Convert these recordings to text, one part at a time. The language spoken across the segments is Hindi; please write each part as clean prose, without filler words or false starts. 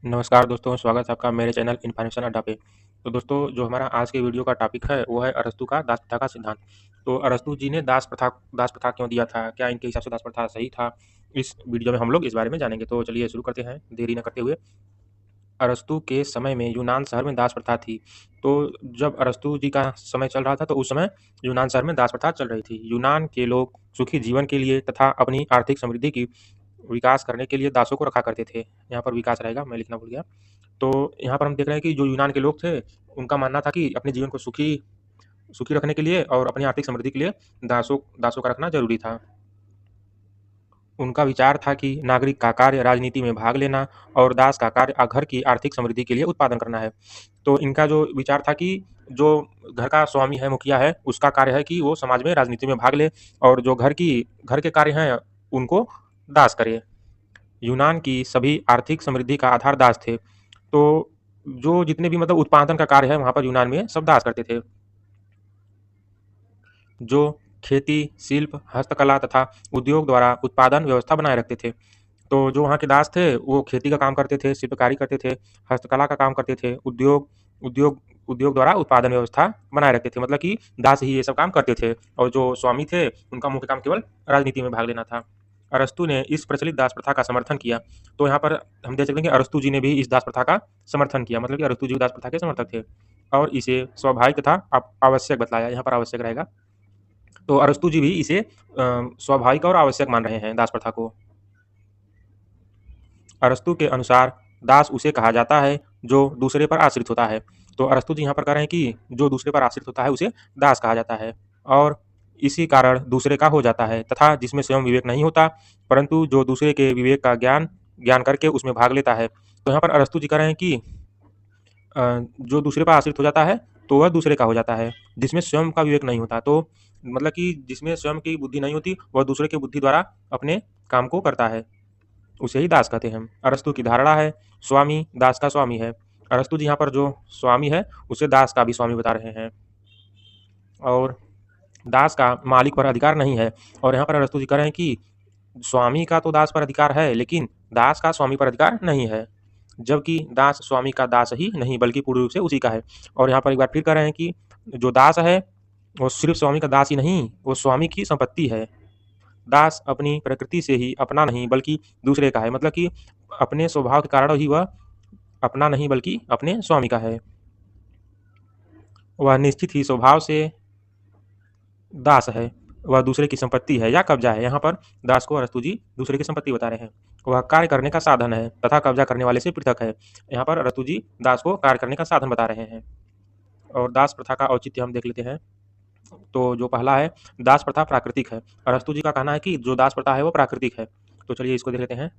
नमस्कार दोस्तों, स्वागत है आपका मेरे चैनल इन्फॉर्मेशन अड्डा पे। तो दोस्तों, जो हमारा आज के वीडियो का टॉपिक है वो है अरस्तू का दास प्रथा का सिद्धांत। तो अरस्तू जी ने दास प्रथा क्यों दिया था? क्या इनके हिसाब से दास प्रथा सही था? इस वीडियो में हम लोग इस बारे में जानेंगे। तो चलिए शुरू करते हैं देरी न करते हुए। अरस्तू के समय में यूनान शहर में दास प्रथा थी। तो जब अरस्तू जी का समय चल रहा था तो उस समय यूनान शहर में दास प्रथा चल रही थी। यूनान के लोग सुखी जीवन के लिए तथा अपनी आर्थिक समृद्धि की विकास करने के लिए दासों को रखा करते थे। यहाँ पर विकास रहेगा, मैं लिखना भूल गया। तो यहाँ पर हम देख रहे हैं कि जो यूनान के लोग थे, उनका मानना था कि अपने जीवन को सुखी सुखी रखने के लिए और अपनी आर्थिक समृद्धि के लिए दासों दासों का रखना ज़रूरी था। उनका विचार था कि नागरिक का कार्य राजनीति में भाग लेना और दास का कार्य घर की आर्थिक समृद्धि के लिए उत्पादन करना है। तो इनका जो विचार था कि जो घर का स्वामी है, मुखिया है, उसका कार्य है कि वो समाज में राजनीति में भाग ले और जो घर के कार्य हैं, उनको दास करे। यूनान की सभी आर्थिक समृद्धि का आधार दास थे। तो जो जितने भी मतलब उत्पादन का कार्य है वहाँ पर यूनान में सब दास करते थे। जो खेती, शिल्प, हस्तकला तथा उद्योग द्वारा उत्पादन व्यवस्था बनाए रखते थे। तो जो वहाँ के दास थे वो खेती का काम करते थे, शिल्पकारी करते थे, हस्तकला का काम करते थे, उद्योग उद्योग द्वारा उत्पादन व्यवस्था बनाए रखते थे। मतलब कि दास ही ये सब काम करते थे और जो स्वामी थे उनका मुख्य काम केवल राजनीति में भाग लेना था। अरस्तु ने इस प्रचलित दास प्रथा का समर्थन किया। तो यहाँ पर हम देख सकते हैं कि अरस्तु जी ने भी इस दास प्रथा का समर्थन किया, मतलब कि अरस्तु जी दास प्रथा के समर्थक थे और इसे स्वाभाविक तथा आवश्यक बतलाया। यहाँ पर आवश्यक रहेगा। तो अरस्तु जी भी इसे स्वाभाविक और आवश्यक मान रहे हैं दास प्रथा को। अरस्तु के अनुसार दास उसे कहा जाता है जो दूसरे पर आश्रित होता है। तो अरस्तु जी यहाँ पर कह रहे हैं कि जो दूसरे पर आश्रित होता है उसे दास कहा जाता है और इसी कारण दूसरे का हो जाता है तथा जिसमें स्वयं विवेक नहीं होता, परंतु जो दूसरे के विवेक का ज्ञान ज्ञान करके उसमें भाग लेता है। तो यहाँ पर अरस्तु जी कह रहे हैं कि जो दूसरे पर आश्रित हो जाता है तो वह दूसरे का हो जाता है, जिसमें स्वयं का विवेक नहीं होता। तो मतलब कि जिसमें स्वयं की बुद्धि नहीं होती वह दूसरे की बुद्धि द्वारा अपने काम को करता है, उसे ही दास कहते हैं। अरस्तु की धारणा है स्वामी दास का स्वामी है। अरस्तु जी यहाँ पर जो स्वामी है उसे दास का भी स्वामी बता रहे हैं और दास का मालिक पर अधिकार नहीं है। और यहाँ पर अरस्तु जी कह रहे हैं कि स्वामी का तो दास पर अधिकार है लेकिन दास का स्वामी पर अधिकार नहीं है, जबकि दास स्वामी का दास ही नहीं बल्कि पूर्ण रूप से उसी का है। और यहाँ पर एक बार फिर कह रहे हैं कि जो दास है वो सिर्फ स्वामी का दास ही नहीं, वो स्वामी की संपत्ति है। दास अपनी प्रकृति से ही अपना नहीं बल्कि दूसरे का है, मतलब कि अपने स्वभाव के कारण ही वह अपना नहीं बल्कि अपने स्वामी का है। वह निश्चित ही स्वभाव से दास है, वह दूसरे की संपत्ति है या कब्जा है। यहाँ पर दास को अरस्तु जी दूसरे की संपत्ति बता रहे हैं। वह कार्य करने का साधन है तथा कब्जा करने वाले से पृथक है। यहाँ पर अरस्तु जी दास को कार्य करने का साधन बता रहे हैं। और दास प्रथा का औचित्य हम देख लेते हैं। तो जो पहला है, दास प्रथा प्राकृतिक है। अरस्तु जी का कहना है कि जो दास प्रथा है वो प्राकृतिक है। तो चलिए इसको देख लेते हैं।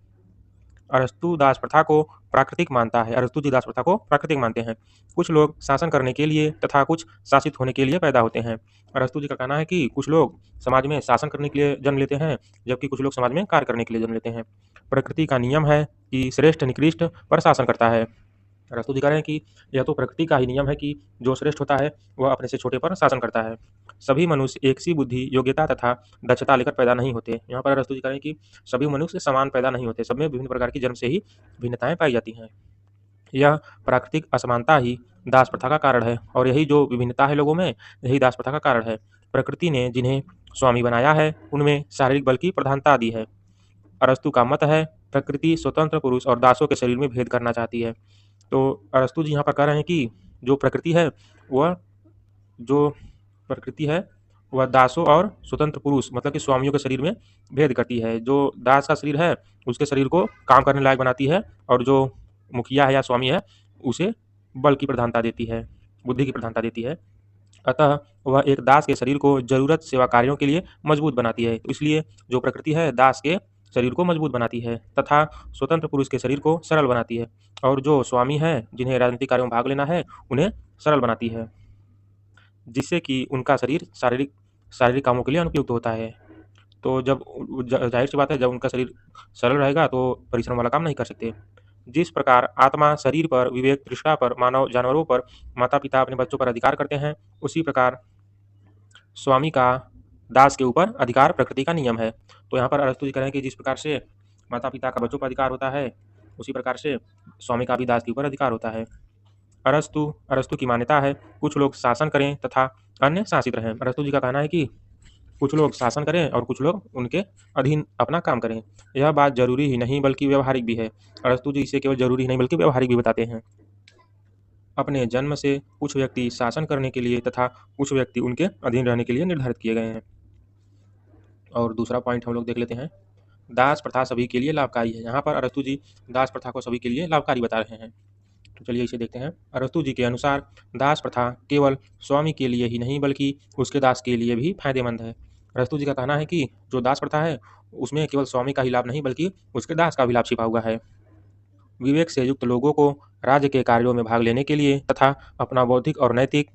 अरस्तु दास प्रथा को प्राकृतिक मानता है। अरस्तु जी दास प्रथा को प्राकृतिक मानते हैं। कुछ लोग शासन करने के लिए तथा कुछ शासित होने के लिए पैदा होते हैं। अरस्तु जी का कहना है कि कुछ लोग समाज में शासन करने के लिए जन्म लेते हैं, जबकि कुछ लोग समाज में कार्य करने के लिए जन्म लेते हैं। प्रकृति का नियम है कि श्रेष्ठ निकृष्ट पर शासन करता है। अरस्तु जी कह रहे हैं कि यह तो प्रकृति का ही नियम है कि जो श्रेष्ठ होता है वह अपने से छोटे पर शासन करता है। सभी मनुष्य एक सी बुद्धि, योग्यता तथा दक्षता लेकर पैदा नहीं होते। यहाँ पर अरस्तु जी कह रहे हैं कि सभी मनुष्य समान पैदा नहीं होते, सब में विभिन्न प्रकार की जन्म से ही भिन्नताएं पाई जाती हैं। यह प्राकृतिक असमानता ही दास प्रथा का कारण है और यही जो विभिन्नता है लोगों में, यही दास प्रथा का कारण है। प्रकृति ने जिन्हें स्वामी बनाया है उनमें शारीरिक बल की प्रधानता दी है। अरस्तु का मत है प्रकृति स्वतंत्र पुरुष और दासों के शरीर में भेद करना चाहती है। तो अरस्तु जी यहाँ पर कह रहे हैं कि जो प्रकृति है वह जो प्रकृति है वह दासों और स्वतंत्र पुरुष मतलब कि स्वामियों के शरीर में भेद करती है। जो दास का शरीर है उसके शरीर को काम करने लायक बनाती है और जो मुखिया है या स्वामी है उसे बल की प्रधानता देती है, बुद्धि की प्रधानता देती है। अतः वह एक दास के शरीर को जरूरत सेवा कार्यों के लिए मजबूत बनाती है। तो इसलिए जो प्रकृति है दास के शरीर को मजबूत बनाती है तथा स्वतंत्र पुरुष के शरीर को सरल बनाती है और जो स्वामी है जिन्हें राजनीतिक कार्यों में भाग लेना है उन्हें सरल बनाती है, जिससे कि उनका शरीर शारीरिक शारीरिक कामों के लिए अनुपयुक्त होता है। तो जब जाहिर सी बात है जब उनका शरीर सरल रहेगा तो परिश्रम वाला काम नहीं कर सकते। जिस प्रकार आत्मा शरीर पर, विवेक तृष्णा पर, मानव जानवरों पर, माता पिता अपने बच्चों पर अधिकार करते हैं, उसी प्रकार स्वामी का दास के ऊपर अधिकार प्रकृति का नियम है। तो यहाँ पर अरस्तु जी कह रहे हैं कि जिस प्रकार से माता पिता का बच्चों पर अधिकार होता है उसी प्रकार से स्वामी का भी दास के ऊपर अधिकार होता है। अरस्तु अरस्तु की मान्यता है कुछ लोग शासन करें तथा अन्य शासित रहें। अरस्तु जी का कहना है कि कुछ लोग शासन करें और कुछ लोग उनके अधीन अपना काम करें। यह बात जरूरी ही नहीं बल्कि व्यवहारिक भी है। अरस्तु जी इसे केवल जरूरी नहीं बल्कि व्यवहारिक भी बताते हैं। अपने जन्म से कुछ व्यक्ति शासन करने के लिए तथा कुछ व्यक्ति उनके अधीन रहने के लिए निर्धारित किए गए हैं। और दूसरा पॉइंट हम लोग देख लेते हैं, दास प्रथा सभी के लिए लाभकारी है। यहाँ पर अरस्तु जी दास प्रथा को सभी के लिए लाभकारी बता रहे हैं। तो चलिए इसे देखते हैं। अरस्तु जी के अनुसार दास प्रथा केवल स्वामी के लिए ही नहीं बल्कि उसके दास के लिए भी फायदेमंद है। अरस्तु जी का कहना है कि जो दास प्रथा है उसमें केवल स्वामी का ही लाभ नहीं बल्कि उसके दास का भी लाभ छिपा हुआ है। विवेक से युक्त लोगों को राज्य के कार्यों में भाग लेने के लिए तथा अपना बौद्धिक और नैतिक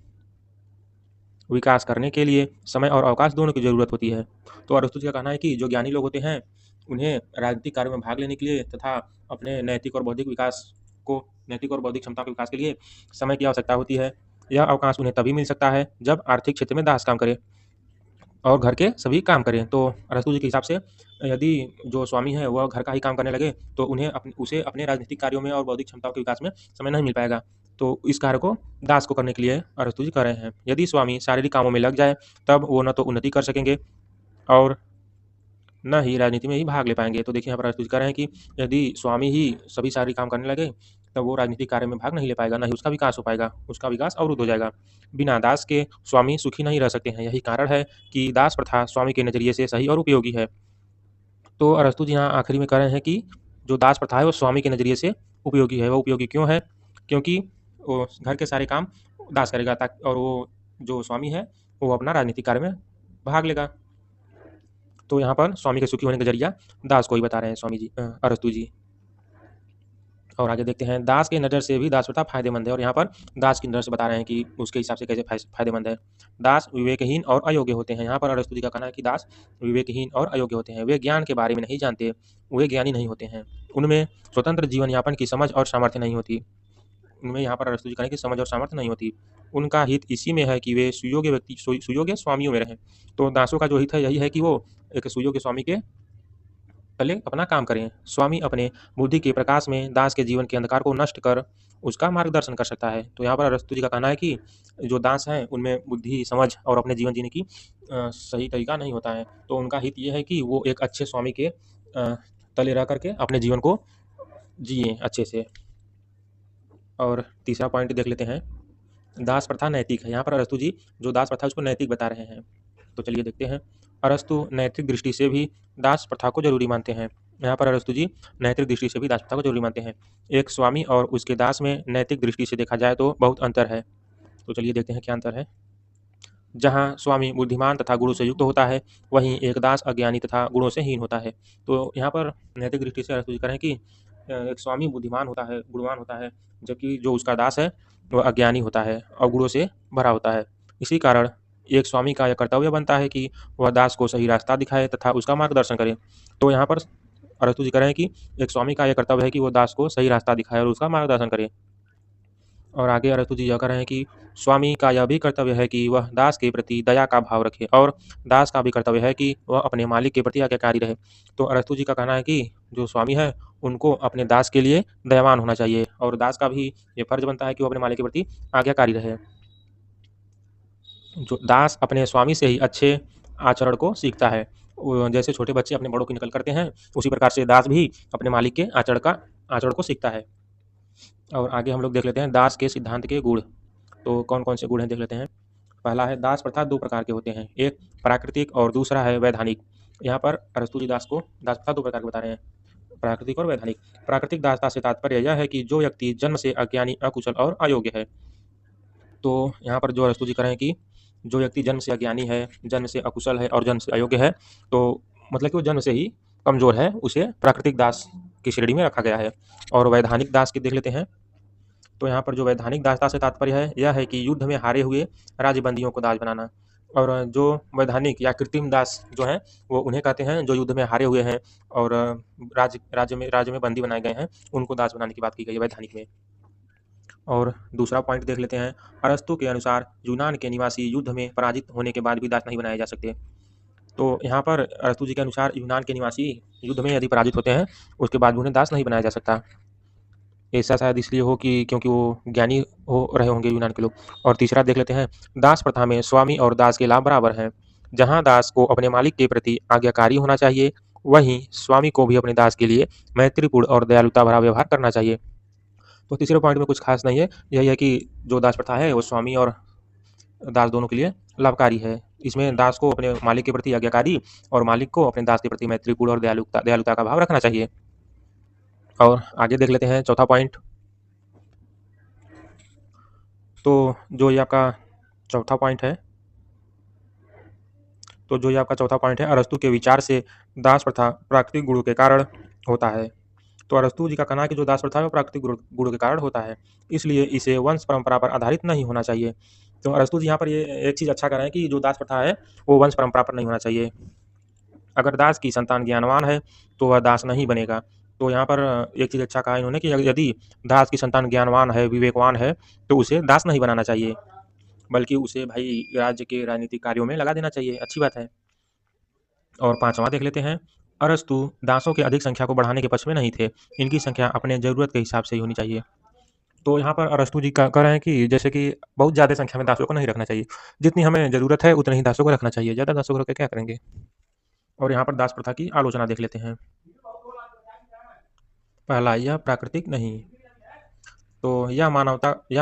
विकास करने के लिए समय और अवकाश दोनों की जरूरत होती है। तो अरस्तु जी का कहना है कि जो ज्ञानी लोग होते हैं उन्हें राजनीतिक कार्यों में भाग लेने के लिए तथा अपने नैतिक और बौद्धिक क्षमता के विकास के लिए समय की आवश्यकता होती है। यह अवकाश उन्हें तभी मिल सकता है जब आर्थिक क्षेत्र में दास काम करे और घर के सभी काम करें। तो अरस्तु जी के हिसाब से यदि जो स्वामी है वह घर का ही काम करने लगे तो उसे अपने राजनीतिक कार्यों में और बौद्धिक क्षमताओं के विकास में समय नहीं मिल पाएगा। तो इस कार्य को दास को करने के लिए अरस्तु जी कर रहे हैं। यदि स्वामी शारीरिक कामों में लग जाए तब वो न तो उन्नति कर सकेंगे और न ही राजनीति में ही भाग ले पाएंगे। तो देखिए यहाँ पर अरस्तु जी कह रहे हैं कि यदि स्वामी ही सभी शारीरिक काम करने लगे तब वो राजनीतिक कार्य में भाग नहीं ले पाएगा, न ही उसका विकास हो पाएगा, उसका विकास अवरुद्ध हो जाएगा। बिना दास के स्वामी सुखी नहीं रह सकते हैं। यही कारण है कि दास प्रथा स्वामी के नजरिए से सही और उपयोगी है। तो अरस्तु जी यहाँ आखिरी में कह रहे हैं कि जो दास प्रथा है वो स्वामी के नजरिए से उपयोगी है। वो उपयोगी क्यों है? क्योंकि वो घर के सारे काम दास करेगा ताकि और वो जो स्वामी है वो अपना राजनीतिक कार्य में भाग लेगा। तो यहाँ पर स्वामी के सुखी होने का जरिया दास को ही बता रहे हैं स्वामी जी अरस्तु जी। और आगे देखते हैं, दास के नज़र से भी दास प्रथा फायदेमंद है। और यहाँ पर दास की नज़र से बता रहे हैं कि उसके हिसाब से कैसे फायदेमंद है। दास विवेकहीन और अयोग्य होते हैं। यहाँ पर अरस्तु जी का कहना है कि दास विवेकहीन और अयोग्य होते हैं। वे ज्ञान के बारे में नहीं जानते, वे ज्ञानी नहीं होते हैं, उनमें स्वतंत्र जीवन यापन की समझ और सामर्थ्य नहीं होती। उनमें यहाँ पर अरस्तु जी कहने की समझ और सामर्थ्य नहीं होती। उनका हित इसी में है कि वे सुयोग्य स्वामियों में रहें। तो दासों का जो हित है यही है कि वो एक सुयोग्य स्वामी के तले अपना काम करें। स्वामी अपने बुद्धि के प्रकाश में दास के जीवन के अंधकार को नष्ट कर उसका मार्गदर्शन कर सकता है। तो यहाँ पर अरस्तु जी का कहना है कि जो दास हैं उनमें बुद्धि, समझ और अपने जीवन जीने की सही तरीका नहीं होता है। तो उनका हित ये है कि वो एक अच्छे स्वामी के तले रह करके अपने जीवन को जिए अच्छे से। और तीसरा पॉइंट देख लेते हैं, दास प्रथा नैतिक है। यहाँ पर अरस्तु जी जो दास प्रथा उसको नैतिक बता रहे हैं। तो चलिए देखते हैं, अरस्तु नैतिक दृष्टि से भी दास प्रथा को जरूरी मानते हैं। यहाँ पर अरस्तु जी नैतिक दृष्टि से भी दास प्रथा को जरूरी मानते हैं। एक स्वामी और उसके दास में नैतिक दृष्टि से देखा जाए तो बहुत अंतर है। तो चलिए देखते हैं क्या अंतर है। जहाँ स्वामी बुद्धिमान तथा गुणों से युक्त होता है वहीं एक दास अज्ञानी तथा गुणों से हीन होता है। तो यहाँ पर नैतिक दृष्टि से अरस्तु जी कह रहे हैं कि एक स्वामी बुद्धिमान होता है, गुणवान होता है, जबकि जो उसका दास है वह अज्ञानी होता है और गुणों से भरा होता है। इसी कारण एक स्वामी का यह कर्तव्य बनता है कि वह दास को सही रास्ता दिखाए तथा उसका मार्गदर्शन करे। तो यहाँ पर अरस्तु जी कह रहे हैं कि एक स्वामी का यह कर्तव्य है कि वो दास को सही रास्ता दिखाए और उसका मार्गदर्शन करे। और आगे अरस्तु जी यह कह रहे हैं कि स्वामी का यह भी कर्तव्य है कि वह दास के प्रति दया का भाव रखे और दास का भी कर्तव्य है कि वह अपने मालिक के प्रति आज्ञाकारी रहे। तो अरस्तु जी का कहना है कि जो स्वामी है उनको अपने दास के लिए दयावान होना चाहिए और दास का भी ये फर्ज बनता है कि वो अपने मालिक के प्रति आज्ञाकारी रहे। जो दास अपने स्वामी से ही अच्छे आचरण को सीखता है। जैसे छोटे बच्चे अपने बड़ों की नकल करते हैं उसी प्रकार से दास भी अपने मालिक के आचरण को सीखता है। और आगे हम लोग देख लेते हैं दास के सिद्धांत के गुण। तो कौन कौन से गुण हैं देख लेते हैं। पहला है, दास प्रथा दो प्रकार के होते हैं, एक प्राकृतिक और दूसरा है वैधानिक। यहाँ पर अरस्तु जी दास प्रथा दो प्रकार के बता रहे हैं, प्राकृतिक और वैधानिक। प्राकृतिक दासता से तात्पर्य यह है कि जो व्यक्ति जन्म से अज्ञानी, अकुशल और अयोग्य है। तो यहाँ पर जो अरस्तु जी कह रहे हैं कि जो व्यक्ति जन्म से अज्ञानी है, जन्म से अकुशल है और जन्म से अयोग्य है, तो मतलब कि वो जन्म से ही कमजोर है, उसे प्राकृतिक दास की श्रेणी में रखा गया है। और वैधानिक दास की देख लेते हैं। तो यहाँ पर जो वैधानिक दासता से तात्पर्य है यह है कि युद्ध में हारे हुए राज्यबंदियों को दास बनाना। और जो वैधानिक या कृत्रिम दास जो हैं वो उन्हें कहते हैं जो युद्ध में हारे हुए हैं और राज्य में बंदी बनाए गए हैं, उनको दास बनाने की बात की गई है वैधानिक में। और दूसरा पॉइंट देख लेते हैं, अरस्तु के अनुसार यूनान के निवासी युद्ध में पराजित होने के बाद भी दास नहीं बनाए जा सकते। तो यहाँ पर अरस्तु जी के अनुसार यूनान के निवासी युद्ध में यदि पराजित होते हैं उसके बाद भी उन्हें दास नहीं बनाया जा सकता। ऐसा शायद इसलिए हो कि क्योंकि वो ज्ञानी हो रहे होंगे यूनान के लोग। और तीसरा देख लेते हैं, दास प्रथा में स्वामी और दास के लाभ बराबर हैं। जहाँ दास को अपने मालिक के प्रति आज्ञाकारी होना चाहिए, वहीं स्वामी को भी अपने दास के लिए मैत्रीपूर्ण और दयालुता भरा व्यवहार करना चाहिए। तो तीसरे पॉइंट में कुछ खास नहीं है, यही है कि जो दास प्रथा है वो स्वामी और दास दोनों के लिए लाभकारी है। इसमें दास को अपने मालिक के प्रति आज्ञाकारी और मालिक को अपने दास के प्रति मैत्रीपूर्ण और दयालुता दयालुता का भाव रखना चाहिए। और आगे देख लेते हैं चौथा पॉइंट। तो जो ये आपका चौथा पॉइंट है अरस्तु के विचार से दास प्रथा प्राकृतिक गुणों के कारण होता है। तो अरस्तु जी का कहना है कि जो दास प्रथा है वो प्राकृतिक गुणों के कारण होता है, इसलिए इसे वंश परंपरा पर आधारित नहीं होना चाहिए। तो अरस्तु जी यहाँ पर ये एक चीज़ अच्छा कर रहे हैं कि जो दास प्रथा है वो वंश परंपरा पर नहीं होना चाहिए। अगर दास की संतान ज्ञानवान है तो वह दास नहीं बनेगा। तो यहाँ पर एक चीज़ अच्छा कहा इन्होंने कि यदि दास की संतान ज्ञानवान है, विवेकवान है, तो उसे दास नहीं बनाना चाहिए, बल्कि उसे भाई राज्य के राजनीतिक कार्यों में लगा देना चाहिए। अच्छी बात है। और पांचवा देख लेते हैं, अरस्तु दासों की अधिक संख्या को बढ़ाने के पक्ष में नहीं थे, इनकी संख्या अपने जरूरत के हिसाब से ही होनी चाहिए। तो यहाँ पर अरस्तु जी कह रहे हैं कि जैसे कि बहुत ज़्यादा संख्या में दासों को नहीं रखना चाहिए, जितनी हमें ज़रूरत है उतने ही दासों को रखना चाहिए, ज़्यादा दासों को रख के क्या करेंगे। और यहाँ पर दास प्रथा की आलोचना देख लेते हैं। पहला, यह प्राकृतिक नहीं। तो यह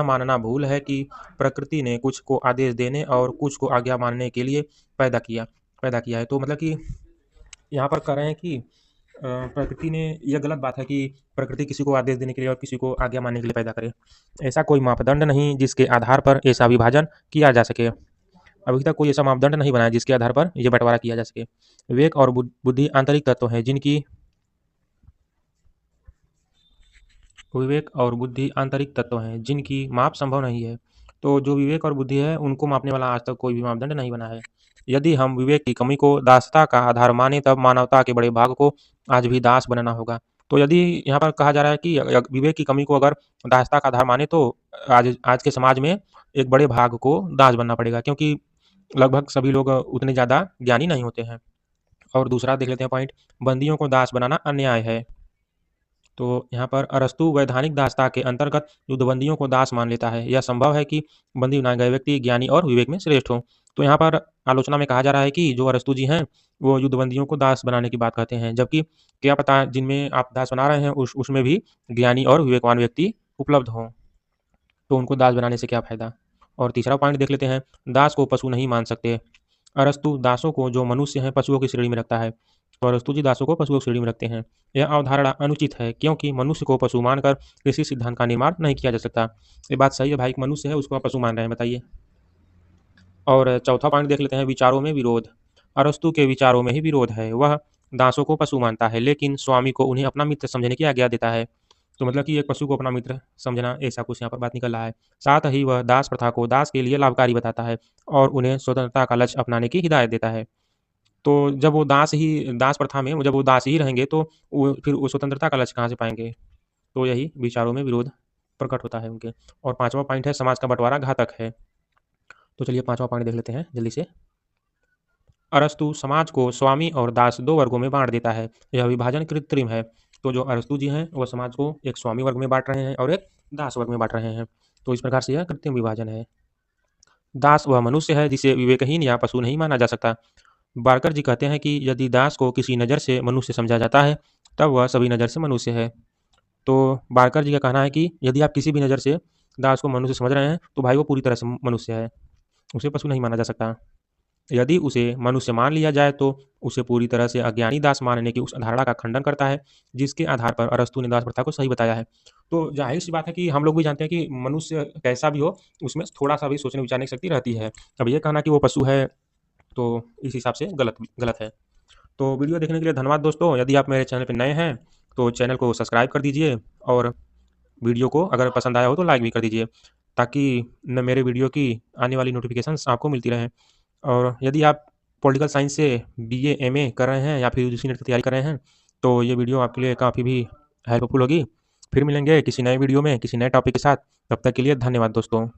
मानना भूल है कि प्रकृति ने कुछ को आदेश देने और कुछ को आज्ञा मानने के लिए पैदा किया है। तो मतलब कि यहाँ पर कह रहे हैं कि प्रकृति ने, यह गलत बात है कि प्रकृति किसी को आदेश देने के लिए और किसी को आज्ञा मानने के लिए पैदा करे। ऐसा कोई मापदंड नहीं जिसके आधार पर ऐसा विभाजन किया जा सके। अभी तक कोई ऐसा मापदंड नहीं बना जिसके आधार पर यह बंटवारा किया जा सके। विवेक और बुद्धि आंतरिक तत्व हैं जिनकी माप संभव नहीं है। तो जो विवेक और बुद्धि है उनको मापने वाला आज तक कोई भी मापदंड नहीं बना है। यदि हम विवेक की कमी को दासता का आधार माने तब मानवता के बड़े भाग को आज भी दास बनना होगा। तो यदि यहाँ पर कहा जा रहा है कि विवेक की कमी को अगर दासता का आधार माने तो आज आज के समाज में एक बड़े भाग को दास बनना पड़ेगा, क्योंकि लगभग सभी लोग उतने ज़्यादा ज्ञानी नहीं होते हैं। और दूसरा देख लेते हैं पॉइंट, बंदियों को दास बनाना अन्याय है। तो यहाँ पर अरस्तु वैधानिक दासता के अंतर्गत युद्धबंदियों को दास मान लेता है। यह संभव है कि बंदी बनाए गए व्यक्ति ज्ञानी और विवेक में श्रेष्ठ हो। तो यहाँ पर आलोचना में कहा जा रहा है कि जो अरस्तु जी हैं वो युद्धबंदियों को दास बनाने की बात कहते हैं, जबकि क्या पता जिनमें आप दास बना रहे हैं उसमें भी ज्ञानी और विवेकवान व्यक्ति उपलब्ध हों, तो उनको दास बनाने से क्या फायदा। और तीसरा पॉइंट देख लेते हैं, दास को पशु नहीं मान सकते। अरस्तु दासों को जो मनुष्य हैं पशुओं की श्रेणी में रखता है, तो अरस्तु जी दासों को पशुओं की श्रेणी में रखते हैं। यह अवधारणा अनुचित है, क्योंकि मनुष्य को पशु मानकर किसी सिद्धांत का निर्माण नहीं किया जा सकता। ये बात सही है भाई, मनुष्य है उसको आप पशु मान रहे हैं, बताइए। और चौथा पॉइंट देख लेते हैं, विचारों में विरोध। अरस्तु के विचारों में ही विरोध है। वह दासों को पशु मानता है, लेकिन स्वामी को उन्हें अपना मित्र समझने की आज्ञा देता है। तो मतलब कि एक पशु को अपना मित्र समझना, ऐसा कुछ यहाँ पर बात निकल रहा है। साथ ही वह दास प्रथा को दास के लिए लाभकारी बताता है और उन्हें स्वतंत्रता का लक्ष्य अपनाने की हिदायत देता है। तो जब वो दास प्रथा में जब वो दास ही रहेंगे तो वो फिर वो स्वतंत्रता का लक्ष्य कहाँ से पाएंगे। तो यही विचारों में विरोध प्रकट होता है उनके। और पांचवा पॉइंट है, समाज का बंटवारा घातक है। तो चलिए पांचवा पॉइंट देख लेते हैं जल्दी से। अरस्तु समाज को स्वामी और दास दो वर्गों में बांट देता है। यह विभाजन कृत्रिम है। तो जो अरस्तु जी हैं वह समाज को एक स्वामी वर्ग में बांट रहे हैं और एक दास वर्ग में बांट रहे हैं। तो इस प्रकार से यह कृत्रिम विभाजन है। दास वह मनुष्य है जिसे विवेकहीन या पशु नहीं माना जा सकता। बारकर जी कहते हैं कि यदि दास को किसी नज़र से मनुष्य समझा जाता है तब वह सभी नज़र से मनुष्य है। तो बारकर जी का कहना है कि यदि आप किसी भी नज़र से दास को मनुष्य समझ रहे हैं तो भाई वो पूरी तरह से मनुष्य है, उसे पशु नहीं माना जा सकता। यदि उसे मनुष्य मान लिया जाए तो उसे पूरी तरह से अज्ञानी दास मानने की उस अवधारणा का खंडन करता है जिसके आधार पर अरस्तु ने दास प्रथा को सही बताया है। तो जाहिर सी बात है कि हम लोग भी जानते हैं कि मनुष्य कैसा भी हो उसमें थोड़ा सा भी सोचने विचारने की शक्ति रहती है। अब ये कहना कि वो पशु है तो इस हिसाब से गलत है। तो वीडियो देखने के लिए धन्यवाद दोस्तों। यदि आप मेरे चैनल पर नए हैं तो चैनल को सब्सक्राइब कर दीजिए और वीडियो को अगर पसंद आया हो तो लाइक भी कर दीजिए, ताकि न मेरे वीडियो की आने वाली नोटिफिकेशंस आपको मिलती रहें। और यदि आप पॉलिटिकल साइंस से बीए एमए कर रहे हैं या फिर यूजीसी नेट की तैयारी कर रहे हैं तो ये वीडियो आपके लिए काफ़ी भी हेल्पफुल होगी। फिर मिलेंगे किसी नए वीडियो में किसी नए टॉपिक के साथ। तब तक के लिए धन्यवाद दोस्तों।